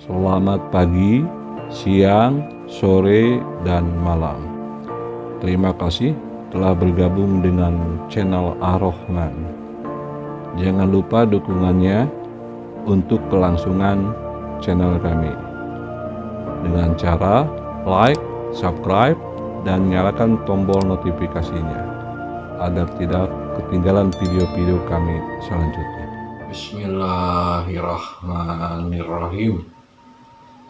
Selamat pagi, siang, sore, dan malam. Terima kasih telah bergabung dengan channel Ar-Rahman. Jangan lupa dukungannya untuk kelangsungan channel kami dengan cara like, subscribe, dan nyalakan tombol notifikasinya agar tidak ketinggalan video-video kami selanjutnya. Bismillahirrahmanirrahim.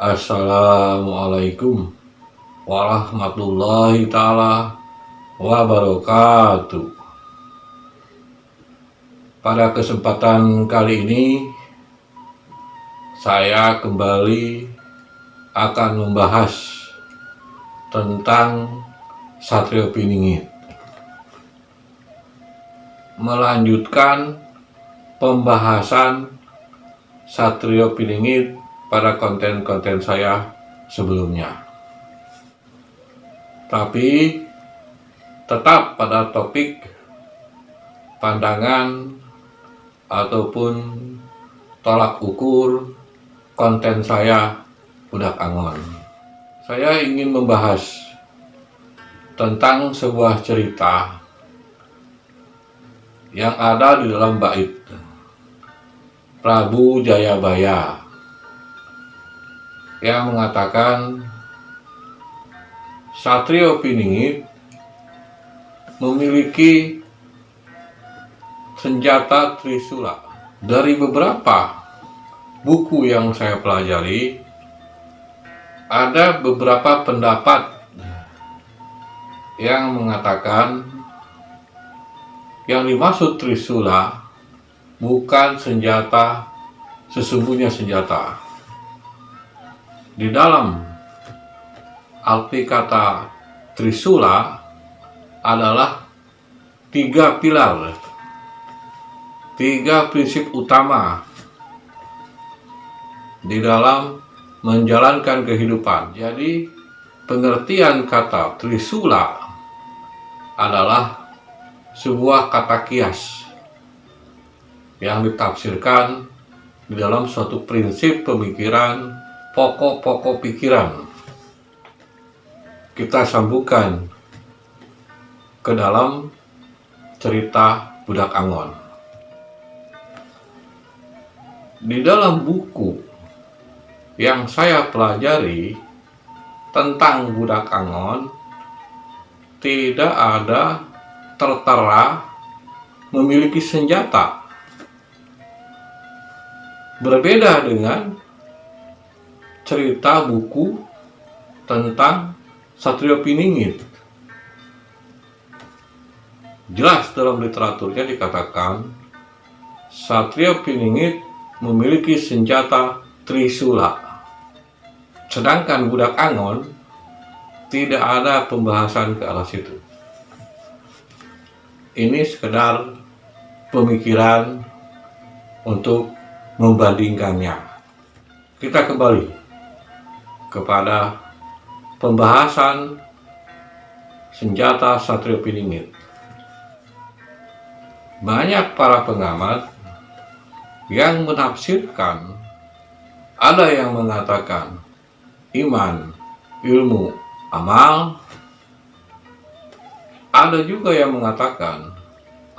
Assalamualaikum warahmatullahi ta'ala wabarakatuh. Pada kesempatan kali ini saya kembali akan membahas tentang Satrio Piningit, melanjutkan pembahasan Satrio Piningit pada konten-konten saya sebelumnya, tapi tetap pada topik pandangan ataupun tolak ukur konten saya Budak Angon. Saya ingin membahas tentang sebuah cerita yang ada di dalam bait Prabu Jayabaya yang mengatakan Satrio Piningit memiliki senjata Trisula. Dari beberapa buku yang saya pelajari, ada beberapa pendapat yang mengatakan yang dimaksud Trisula bukan senjata, sesungguhnya senjata. Di dalam arti kata Trisula adalah 3 pilar, 3 prinsip utama di dalam menjalankan kehidupan. Jadi pengertian kata Trisula adalah sebuah kata kias yang ditafsirkan di dalam suatu prinsip pemikiran, pokok-pokok pikiran. Kita sambungkan ke dalam cerita Budak Angon. Di dalam buku yang saya pelajari tentang Budak Angon, tidak ada tertera memiliki senjata. Berbeda dengan cerita buku tentang Satrio Piningit. Jelas dalam literaturnya dikatakan Satrio Piningit memiliki senjata Trisula. Sedangkan Budak Angon tidak ada pembahasan ke arah situ. Ini sekedar pemikiran untuk membandingkannya. Kita kembali kepada pembahasan senjata Satrio Piningit. Banyak para pengamat yang menafsirkan, ada yang mengatakan iman, ilmu, amal, ada juga yang mengatakan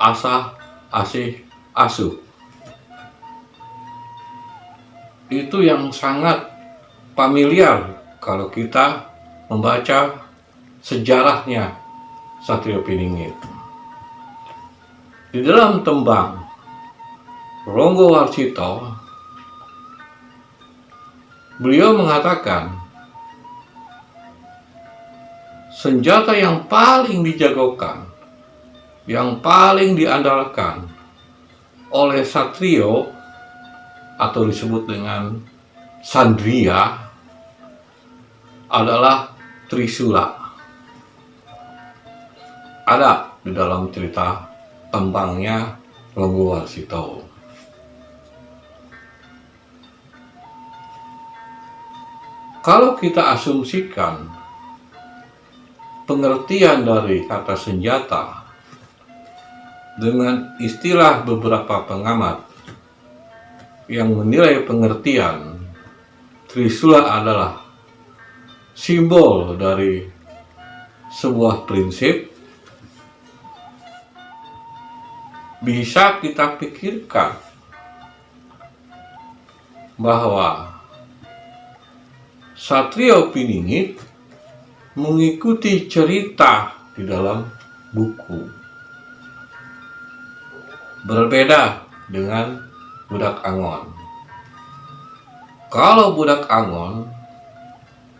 asah, asih, asuh. Itu yang sangat familiar kalau kita membaca sejarahnya Satrio Piningit. Di dalam tembang Ronggo Warsito, beliau mengatakan senjata yang paling dijagokan, yang paling diandalkan oleh Satrio atau disebut dengan Sandria adalah Trisula. Ada di dalam cerita tembangnya Ronggo Warsito. Kalau kita asumsikan pengertian dari kata senjata dengan istilah beberapa pengamat yang menilai pengertian Trisula adalah simbol dari sebuah prinsip, bisa kita pikirkan bahwa Satrio Piningit mengikuti cerita di dalam buku. Berbeda dengan Budak Angon. Kalau Budak Angon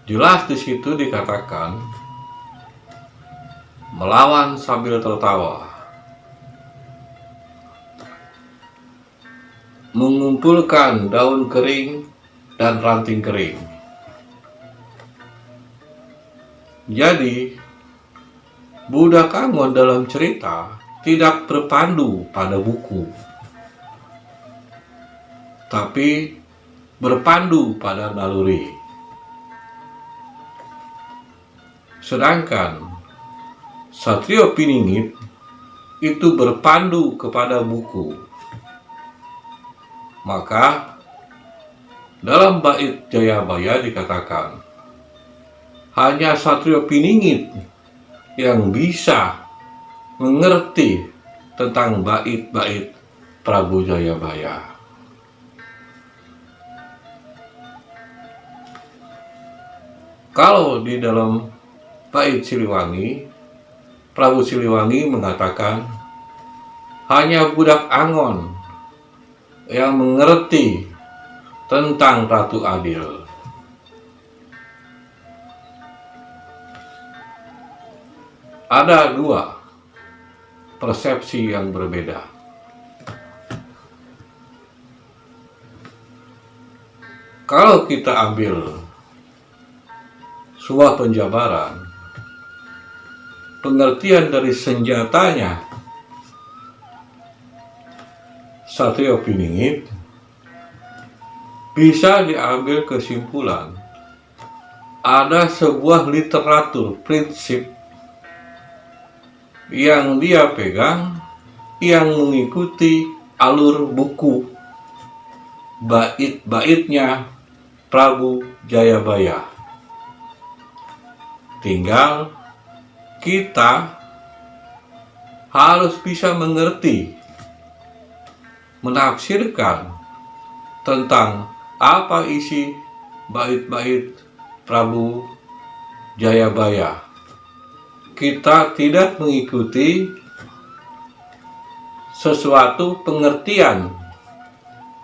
jelas di situ dikatakan melawan sambil tertawa, mengumpulkan daun kering dan ranting kering. Jadi, Budak Angon dalam cerita tidak berpandu pada buku, tapi berpandu pada naluri. Sedangkan Satrio Piningit itu berpandu kepada buku. Maka dalam bait Jayabaya dikatakan hanya Satrio Piningit yang bisa mengerti tentang bait-bait Prabu Jayabaya. Kalau di dalam bait Siliwangi, Prabu Siliwangi mengatakan hanya Budak Angon yang mengerti tentang Ratu Adil. Ada dua persepsi yang berbeda. Kalau kita ambil sebuah penjabaran, pengertian dari senjatanya Satrio Piningit, bisa diambil kesimpulan ada sebuah literatur prinsip yang dia pegang, yang mengikuti alur buku bait-baitnya Prabu Jayabaya. Tinggal kita harus bisa mengerti, menafsirkan tentang apa isi bait-bait Prabu Jayabaya. Kita tidak mengikuti sesuatu pengertian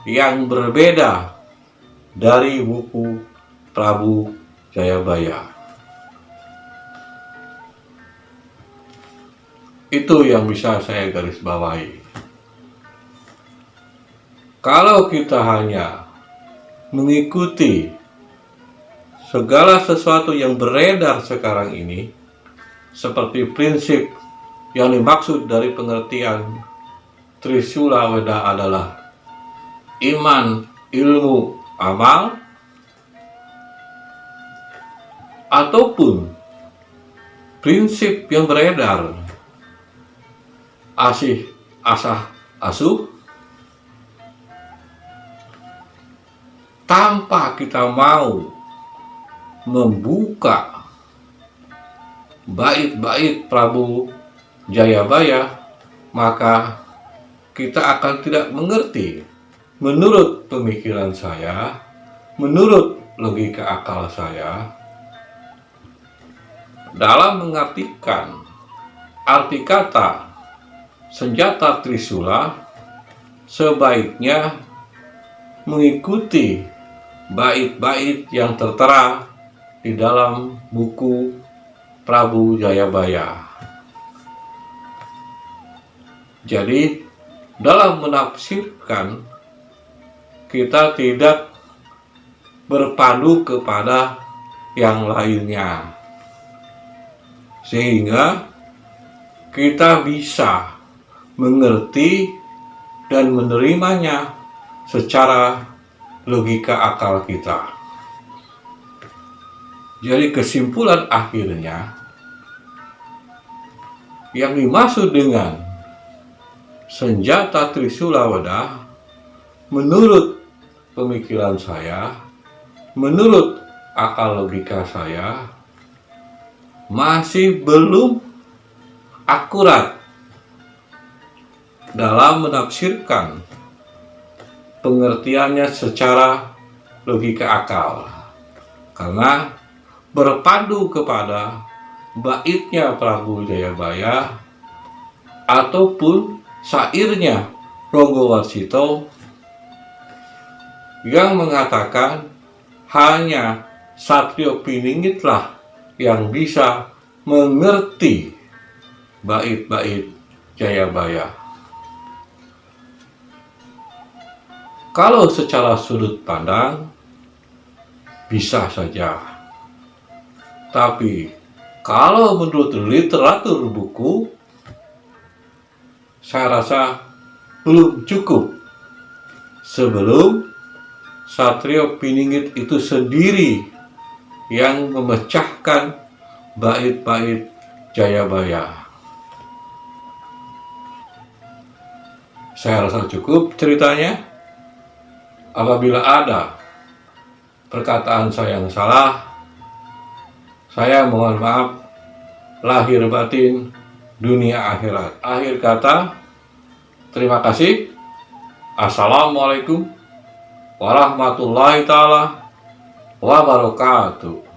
yang berbeda dari buku Prabu Jayabaya. Itu yang bisa saya garis bawahi. Kalau kita hanya mengikuti segala sesuatu yang beredar sekarang ini, seperti prinsip yang dimaksud dari pengertian Trisula Weda adalah iman, ilmu, amal, ataupun prinsip yang beredar asih, asah, asuh, tanpa kita mau membuka bait-bait Prabu Jayabaya, maka kita akan tidak mengerti. Menurut pemikiran saya, menurut logika akal saya, dalam mengartikan arti kata senjata Trisula, sebaiknya mengikuti bait-bait yang tertera di dalam buku Prabu Jayabaya. Jadi, dalam menafsirkan, kita tidak berpadu kepada yang lainnya, sehingga kita bisa mengerti dan menerimanya secara logika akal kita. Jadi kesimpulan akhirnya, yang dimaksud dengan senjata Trisula Weda, menurut pemikiran saya, menurut akal logika saya masih belum akurat dalam menafsirkan pengertiannya secara logika akal, karena berpadu kepada baitnya Prabu Jayabaya ataupun syairnya Ronggo Warsito yang mengatakan hanya Satrio Piningitlah yang bisa mengerti bait-bait Jayabaya. Kalau secara sudut pandang bisa saja, tapi kalau menurut literatur buku saya rasa belum cukup sebelum Satrio Piningit itu sendiri yang memecahkan bait-bait Jayabaya. Saya rasa cukup ceritanya. Apabila ada perkataan saya yang salah, saya mohon maaf lahir batin dunia akhirat. Akhir kata, terima kasih. Assalamualaikum warahmatullahi taala wabarakatuh.